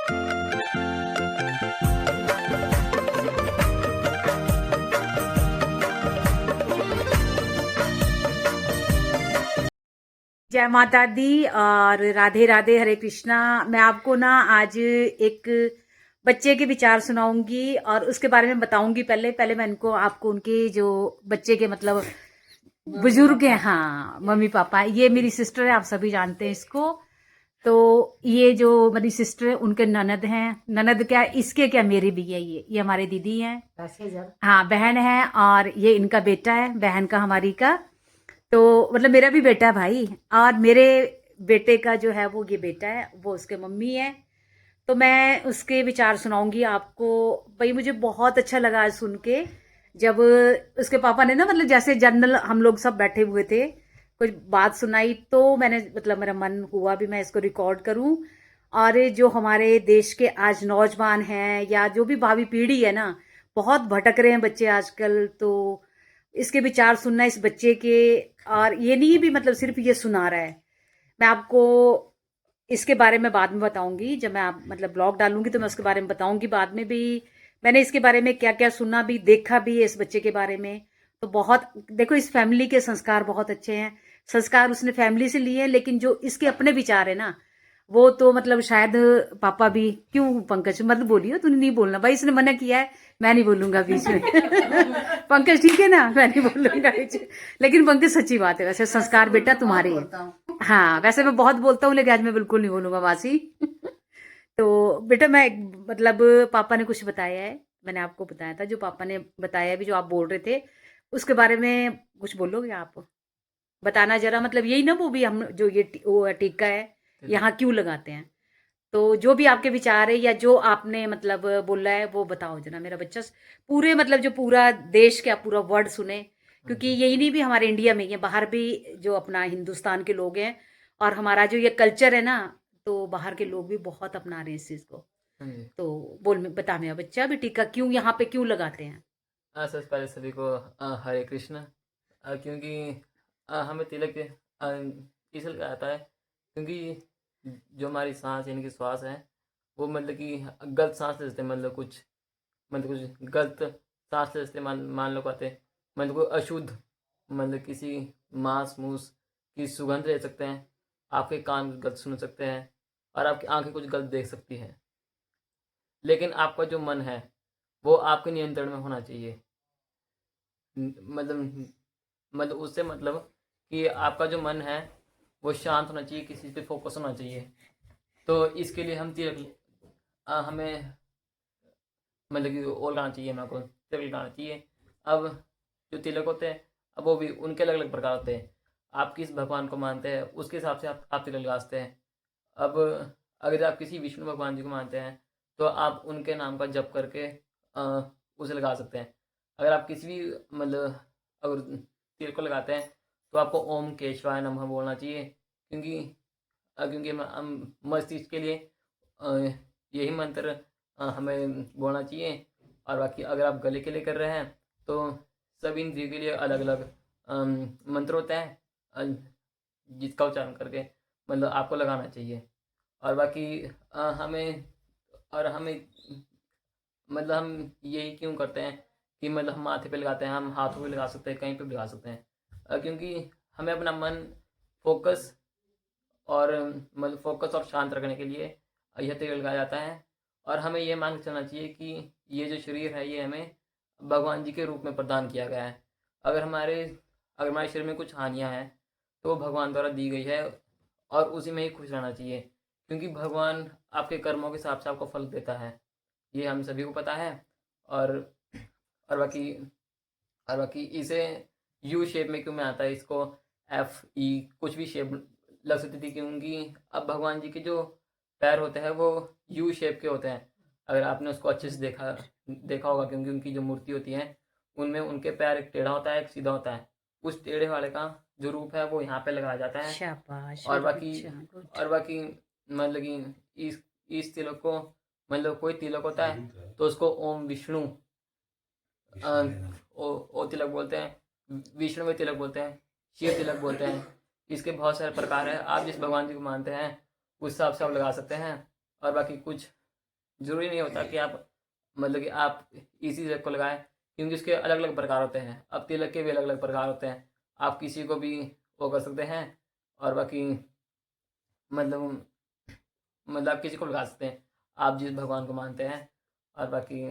जय माता दी और राधे राधे, हरे कृष्णा। मैं आपको ना आज एक बच्चे के विचार सुनाऊंगी और उसके बारे में बताऊंगी। पहले पहले मैं इनको आपको उनके जो बच्चे के मतलब बुजुर्ग हैं, हाँ मम्मी पापा, ये मेरी सिस्टर है, आप सभी जानते हैं इसको। तो ये जो मेरी सिस्टर है उनके ननद हैं, ननद क्या इसके क्या मेरी भी है, ये हमारे दीदी हैं, हाँ बहन है, और ये इनका बेटा है, बहन का हमारी का। तो मतलब मेरा भी बेटा है भाई, और मेरे बेटे का जो है वो ये बेटा है, वो उसके मम्मी है। तो मैं उसके विचार सुनाऊंगी आपको। भाई मुझे बहुत अच्छा लगा आज सुन के, जब उसके पापा ने ना मतलब जैसे जनरल हम लोग सब बैठे हुए थे, कुछ बात सुनाई, तो मैंने मतलब मेरा मन हुआ भी मैं इसको रिकॉर्ड करूं। और जो हमारे देश के आज नौजवान हैं या जो भी भावी पीढ़ी है ना, बहुत भटक रहे हैं बच्चे आजकल। तो इसके विचार सुनना इस बच्चे के, और ये नहीं भी मतलब सिर्फ ये सुना रहा है। मैं आपको इसके बारे में बाद में बताऊंगी, जब मैं आप मतलब ब्लॉग डालूंगी तो मैं उसके बारे में बताऊंगी बाद में भी। मैंने इसके बारे में क्या क्या सुना भी, देखा भी है इस बच्चे के बारे में। तो बहुत देखो, इस फैमिली के संस्कार बहुत अच्छे हैं। संस्कार उसने फैमिली से लिए हैं, लेकिन जो इसके अपने विचार है ना, वो तो मतलब शायद पापा भी, क्यों पंकज मत बोलियो, तूने नहीं बोलना भाई, इसने मना किया है, मैं नहीं बोलूंगा बीच में। पंकज ठीक है ना, मैं नहीं बोलूंगा बीच में। लेकिन पंकज सच्ची बात है, वैसे संस्कार बेटा तुम्हारे हैं। हाँ वैसे मैं बहुत बोलता हूँ, लेकिन आज मैं बिल्कुल नहीं बोलूंगा वासी। तो बेटा मैं मतलब पापा ने कुछ बताया है, मैंने आपको बताया था, जो पापा ने बताया भी, जो आप बोल रहे थे उसके बारे में कुछ बोलोगे आप, बताना जरा। मतलब यही ना, वो भी हम जो ये वो टीका है यहाँ क्यों लगाते हैं, तो जो भी आपके विचार है या जो आपने मतलब बोला है वो बताओ जरा। मेरा बच्चा पूरे मतलब जो पूरा देश का पूरा वर्ड सुने, क्योंकि यही नहीं भी हमारे इंडिया में, ये बाहर भी जो अपना हिंदुस्तान के लोग हैं, और हमारा जो ये कल्चर है ना, तो बाहर के लोग भी बहुत अपना रहे हैं इस चीज़ को। तो बोल बता मेरा बच्चा भी टीका क्यों यहाँ पे क्यों लगाते हैं। सबसे पहले सभी को हरे कृष्ण। क्योंकि हमें तिलक इसलिए आता है क्योंकि जो हमारी सांस यानी कि श्वास है, वो मतलब कि गलत सांस ले सकते हैं, मतलब कुछ गलत सांस ले सकते हैं, मान लो कहते मतलब कोई अशुद्ध, मतलब किसी मांस मूस की सुगंध ले सकते हैं, आपके कान गलत सुन सकते हैं, और आपकी आंखें कुछ गलत देख सकती हैं। लेकिन आपका जो मन है वो आपके नियंत्रण में होना चाहिए। मतलब उससे मतलब कि आपका जो मन है वो शांत होना चाहिए, किसी पे फोकस होना चाहिए। तो इसके लिए हम तिलक हमें मतलब कि और लगाना चाहिए, हमें को तिलक लगाना चाहिए। अब जो तिलक होते हैं, अब वो भी उनके अलग अलग प्रकार होते हैं। आप किस भगवान को मानते हैं उसके हिसाब से आप तिलक लगा सकते हैं। अब अगर आप किसी विष्णु भगवान जी को मानते हैं तो आप उनके नाम का जप करके उसे लगा सकते हैं। अगर आप किसी भी मतलब अगर तिलक को लगाते हैं तो आपको ओम केशवाय नमः बोलना चाहिए, क्योंकि हम मस्तिष्क के लिए अ, यही मंत्र हमें बोलना चाहिए। और बाकी अगर आप गले के लिए कर रहे हैं तो सभी इंद्रियों के लिए अलग अलग मंत्र होता है, जिसका उच्चारण करके मतलब आपको लगाना चाहिए। और बाकी हमें और हमें मतलब हम यही क्यों करते हैं कि मतलब हम माथे पे लगाते हैं, हम हाथों पे लगा सकते हैं, कहीं पे भी लगा सकते हैं। क्योंकि हमें अपना मन फोकस और मतलब फोकस और शांत रखने के लिए यह तेल लगाया जाता है। और हमें यह मान के चलना चाहिए कि ये जो शरीर है ये हमें भगवान जी के रूप में प्रदान किया गया है। अगर हमारे शरीर में कुछ हानियाँ हैं तो वो भगवान द्वारा दी गई है, और उसी में ही खुश रहना चाहिए, क्योंकि भगवान आपके कर्मों के हिसाब से आपको फल देता है, ये हम सभी को पता है। और और बाकी और बाकी इसे यू शेप में क्यों में आता है, इसको एफ ई कुछ भी शेप लग सकती थी, क्योंकि अब भगवान जी के जो पैर होते हैं वो यू शेप के होते हैं। अगर आपने उसको अच्छे से देखा होगा, क्योंकि उनकी जो मूर्ति होती है उनमें उनके पैर एक टेढ़ा होता है, एक सीधा होता है। उस टेढ़े वाले का जो रूप है वो यहाँ पे लगाया जाता है। शाबाश, और वेरी बाकी गुड, गुड। और बाकी मतलब कि इस तिलक को मतलब कोई तिलक होता है तो उसको ओम विष्णु ओ तिलक बोलते हैं, विष्णु में तिलक बोलते हैं, शिव तिलक बोलते हैं। इसके बहुत सारे प्रकार हैं, आप जिस भगवान जी को मानते हैं उस हिसाब से आप लगा सकते हैं। और बाकी कुछ ज़रूरी नहीं होता कि आप मतलब कि आप इसी तिलक को लगाएं, क्योंकि उसके अलग अलग प्रकार होते हैं। अब तिलक के भी अलग अलग प्रकार होते हैं, आप किसी को भी वो कर सकते हैं। और बाकी मतलब आप किसी को लगा सकते हैं, आप जिस भगवान को मानते हैं। और बाकी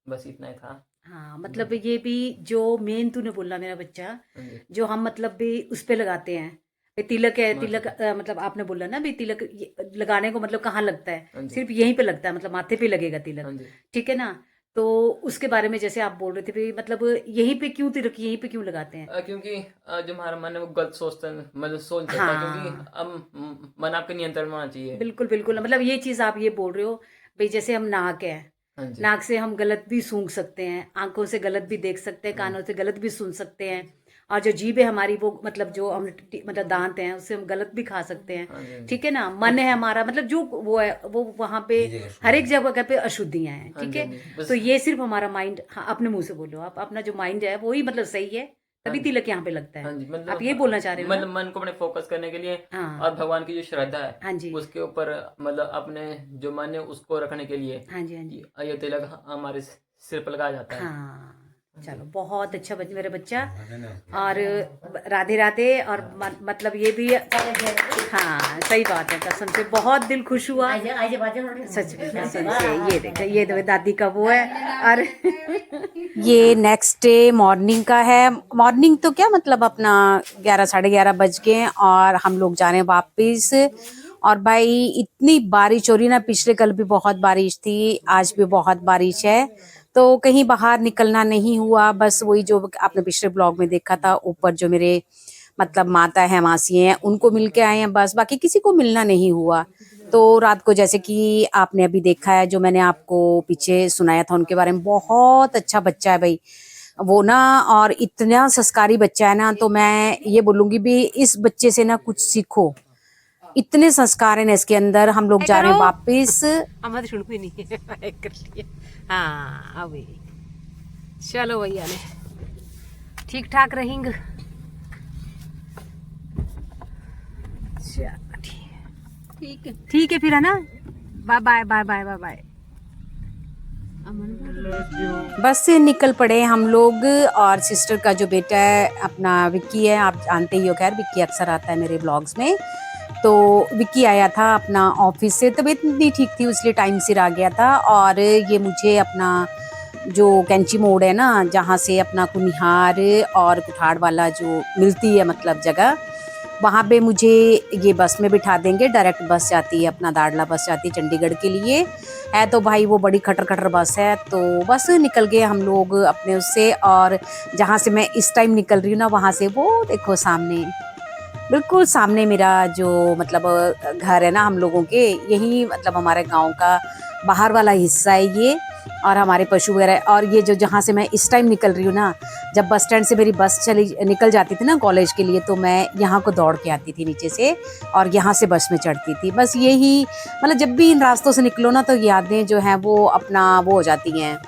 बस इतना ही था। हाँ, मतलब ये भी जो मेन तूने बोला मेरा बच्चा, हाँ जी। जो हम मतलब भी उस पे लगाते हैं, ये तिलक है, हाँ तिलक जी। मतलब आपने बोला ना भी तिलक लगाने को मतलब कहाँ लगता है? हाँ जी। सिर्फ यहीं पे लगता है, मतलब माथे पे लगेगा तिलक, हाँ जी। ठीक है ना? तो उसके बारे में जैसे आप बोल रहे थे भी मतलब यहीं पे क्यों तिलक यहीं पे क्यों लगाते हैं? क्योंकि जो हमारा मन है वो गलत सोचता है, मतलब सोच लेता है, क्योंकि हाँ, हम मन आपके नियंत्रण में होना चाहिए। बिल्कुल, बिल्कुल। मतलब ये चीज़ आप ये बोल रहे हो भई जैसे हम नाक है, हाँ जी। नाक से हम गलत भी सूंघ सकते हैं, आँखों से गलत भी देख सकते हैं, हाँ कानों से गलत भी सुन सकते हैं और जो जीभ है हमारी वो मतलब जो हम मतलब दाँत हैं उससे हम गलत भी खा सकते हैं, हाँ जी। हाँ जी। ठीक है ना? मन है हमारा मतलब जो वो है वो वहाँ पे हर एक जगह पे अशुद्धियाँ हैं, हाँ ठीक जी। हाँ है? जी। तो बस। ये सिर्फ़ हमारा माइंड हाँ, अपने मुँह से बोलो आप, अपना जो माइंड है वो ही मतलब सही है, हाँ तभी जी। तिलक यहाँ पे लगता हाँ है। जी, आप ये बोलना चाह रहे हो ना? मतलब मन को अपने फोकस करने के लिए, हाँ, और भगवान की जो श्रद्धा है हाँ जी। उसके ऊपर, मतलब अपने जो मन है उसको रखने के लिए हाँ जी, हाँ जी। ये तिलक हमारे सिर पर लगाया जाता है। हाँ, हाँ जी। चलो बहुत अच्छा मेरा बच्चा और राधे राधे और मतलब ये भी हाँ सही बात है, कसम से बहुत दिल खुश हुआ सच में कसम से। ये देखो दादी का वो है और ये नेक्स्ट डे मॉर्निंग का है। मॉर्निंग तो क्या मतलब अपना 11 साढ़े 11 बज गए और हम लोग जा रहे हैं वापस। और भाई इतनी बारिश हो रही ना, पिछले कल भी बहुत बारिश थी, आज भी बहुत बारिश है, तो कहीं बाहर निकलना नहीं हुआ। बस वही जो आपने पिछले ब्लॉग में देखा था, ऊपर जो मेरे मतलब माता है मासी हैं उनको मिल के आए हैं, बस बाकी किसी को मिलना नहीं हुआ। तो रात को जैसे कि आपने अभी देखा है, जो मैंने आपको पीछे सुनाया था उनके बारे में, बहुत अच्छा बच्चा है भाई वो ना, और इतना संस्कारी बच्चा है ना, तो मैं ये बोलूंगी भी इस बच्चे से ना कुछ सीखो, इतने संस्कार हैं इसके अंदर। हम लोग जा रहे हैं वापिस। हमारे शुरू ही नहीं है कर लिया। हाँ अभी चलो भैया ने ठीक ठाक रहेंगे। ठीक है फिर है ना, bye bye bye bye bye bye. बस से निकल पड़े हम लोग, और सिस्टर का जो बेटा है अपना विक्की है, आप जानते ही हो, खैर विक्की अक्सर आता है मेरे ब्लॉग्स में। तो विक्की आया था अपना ऑफिस से, तबीयत नहीं ठीक थी इसलिए टाइम सिर आ गया था। और ये मुझे अपना जो कैंची मोड़ है ना, जहाँ से अपना कुनिहार और कुठाड़ वाला जो मिलती है मतलब जगह, वहाँ पे मुझे ये बस में बिठा देंगे। डायरेक्ट बस जाती है, अपना दाड़ला बस जाती है चंडीगढ़ के लिए है। तो भाई वो बड़ी खटर खटर बस है, तो बस निकल गए हम लोग अपने उससे। और जहाँ से मैं इस टाइम निकल रही हूँ ना, वहाँ से वो देखो सामने, बिल्कुल सामने मेरा जो मतलब घर है ना हम लोगों के, यही मतलब हमारे गांव का बाहर वाला हिस्सा है ये, और हमारे पशु वगैरह। और ये जो जहाँ से मैं इस टाइम निकल रही हूँ ना, जब बस स्टैंड से मेरी बस निकल जाती थी ना कॉलेज के लिए, तो मैं यहाँ को दौड़ के आती थी नीचे से और यहाँ से बस में चढ़ती थी। बस यही मतलब जब भी इन रास्तों से निकलो ना, तो यादें जो हैं वो अपना वो हो जाती हैं,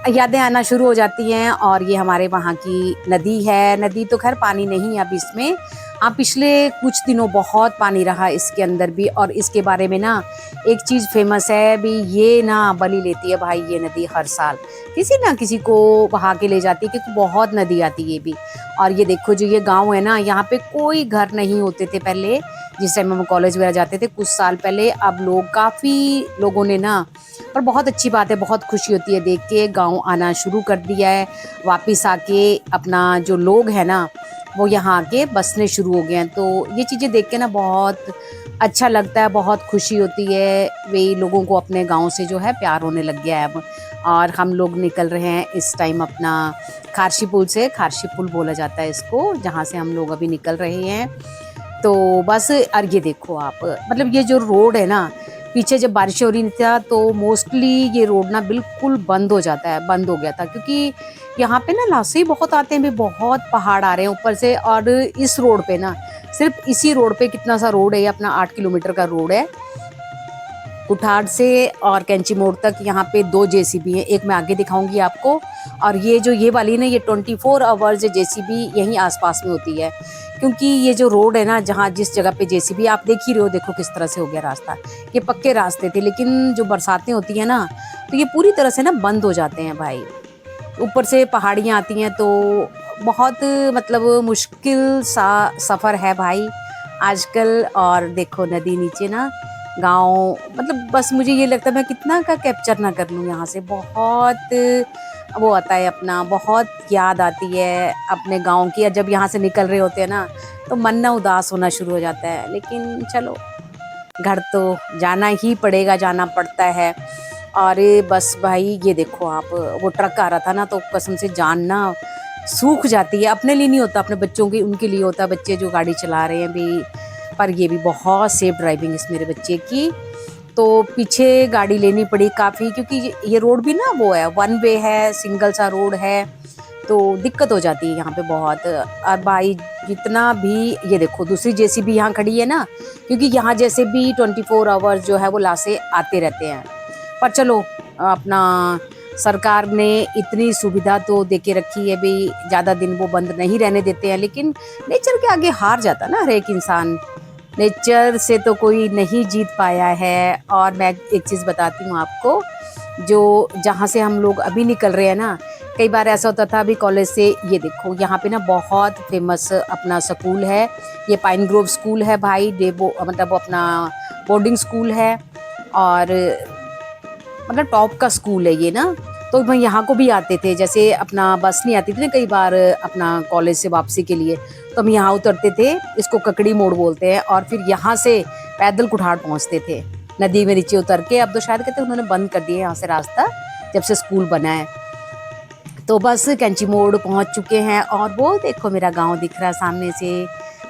यादें आना शुरू हो जाती हैं। और ये हमारे वहाँ की नदी है, नदी तो खैर पानी नहीं है अब इसमें, हाँ पिछले कुछ दिनों बहुत पानी रहा इसके अंदर भी। और इसके बारे में ना एक चीज़ फेमस है भी, ये ना बलि लेती है भाई ये नदी हर साल, किसी ना किसी को बहा के ले जाती है, क्योंकि बहुत नदी आती है ये भी। और ये देखो जो ये गांव है ना, यहाँ पे कोई घर नहीं होते थे पहले, जिस टाइम हम कॉलेज वगैरह जाते थे कुछ साल पहले। अब लोग काफ़ी लोगों ने ना, पर बहुत अच्छी बात है, बहुत खुशी होती है देख के, गांव आना शुरू कर दिया है वापस आके। अपना जो लोग हैं ना वो यहाँ आके बसने शुरू हो गए हैं, तो ये चीज़ें देख के ना बहुत अच्छा लगता है, बहुत खुशी होती है। वे लोगों को अपने गांव से जो है प्यार होने लग गया है अब। और हम लोग निकल रहे हैं इस टाइम अपना खारशी पुल से, खारशी पुल बोला जाता है इसको, जहाँ से हम लोग अभी निकल रहे हैं। तो बस, और ये देखो आप मतलब ये जो रोड है ना, पीछे जब बारिश हो रही था तो मोस्टली ये रोड ना बिल्कुल बंद हो जाता है, बंद हो गया था, क्योंकि यहाँ पे ना लाशें बहुत आते हैं भी, बहुत पहाड़ आ रहे हैं ऊपर से। और इस रोड पे ना, सिर्फ इसी रोड पे कितना सा रोड है, ये अपना 8 किलोमीटर का रोड है, कुठार से और कैंची मोड़ तक यहाँ पे 2 जेसीबी हैं, एक मैं आगे दिखाऊंगी आपको, और ये जो ये वाली ना ये 24 आवर्स जेसीबी यहीं आसपास में होती है, क्योंकि ये जो रोड है ना जहाँ जिस जगह पे जेसीबी आप देख ही रहे हो, देखो किस तरह से हो गया रास्ता। ये पक्के रास्ते थे, लेकिन जो बरसातें होती है ना तो ये पूरी तरह से ना बंद हो जाते हैं भाई। ऊपर से पहाड़ियाँ आती हैं तो बहुत मतलब मुश्किल सा सफ़र है भाई आजकल। और देखो नदी नीचे ना गांव, मतलब बस मुझे ये लगता है मैं कितना का कैप्चर ना कर लूँ यहाँ से। बहुत वो आता है अपना, बहुत याद आती है अपने गांव की। जब यहाँ से निकल रहे होते हैं ना तो मन ना उदास होना शुरू हो जाता है, लेकिन चलो घर तो जाना ही पड़ेगा, जाना पड़ता है। और बस भाई ये देखो आप, वो ट्रक आ रहा था ना तो कसम से जान ना सूख जाती है। अपने लिए नहीं होता, अपने बच्चों के उनके लिए होता, बच्चे जो गाड़ी चला रहे हैं भी। पर ये भी बहुत सेफ ड्राइविंग इस मेरे बच्चे की। तो पीछे गाड़ी लेनी पड़ी काफ़ी, क्योंकि ये रोड भी ना वो है, वन वे है, सिंगल सा रोड है, तो दिक्कत हो जाती है यहाँ पे बहुत। और भाई जितना भी ये देखो दूसरी जेसीबी यहाँ खड़ी है ना, क्योंकि यहाँ जैसे भी 24 आवर्स जो है वो लाशें आते रहते हैं। पर चलो अपना सरकार ने इतनी सुविधा तो दे के रखी है भी, ज़्यादा दिन वो बंद नहीं रहने देते हैं। लेकिन नेचर के आगे हार जाता ना हर एक इंसान, नेचर से तो कोई नहीं जीत पाया है। और मैं एक चीज़ बताती हूँ आपको, जो जहाँ से हम लोग अभी निकल रहे हैं ना, कई बार ऐसा होता था अभी कॉलेज से, ये देखो यहाँ पे ना बहुत फेमस अपना स्कूल है, ये पाइन ग्रोव स्कूल है भाई। डेबो मतलब अपना बोर्डिंग स्कूल है, और मतलब टॉप का स्कूल है ये ना। तो मैं यहाँ को भी आते थे, जैसे अपना बस नहीं आती थी ना कई बार अपना कॉलेज से वापसी के लिए, तो हम यहाँ उतरते थे, इसको ककड़ी मोड़ बोलते हैं, और फिर यहाँ से पैदल कुठाड़ पहुँचते थे नदी में नीचे उतर के। अब तो शायद कहते उन्होंने बंद कर दिया यहाँ से रास्ता जब से स्कूल बना है। तो बस कैंची मोड़ पहुँच चुके हैं, और वो देखो मेरा गाँव दिख रहा है सामने से।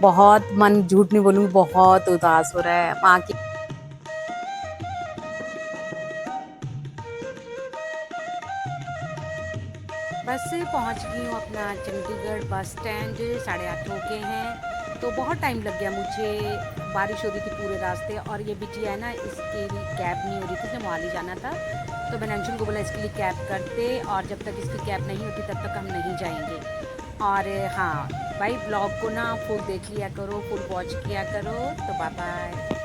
बहुत मन, झूठ नहीं बोलूँगी, बहुत उदास हो रहा है माँ की। बस पहुंच गई हूँ अपना चंडीगढ़ बस स्टैंड, 8:30 हो गए हैं। तो बहुत टाइम लग गया मुझे, बारिश हो रही थी पूरे रास्ते, और ये बिटिया है ना इसकी कैब नहीं हो रही थी, इसने मोहाली जाना था। तो मैंने अंशुल को बोला इसके लिए कैब करते, और जब तक इसकी कैब नहीं होती तब तक हम नहीं जाएंगे। और हाँ भाई ब्लॉग को ना फुल देख लिया करो, फुल वॉच किया करो। तो बाय बाय।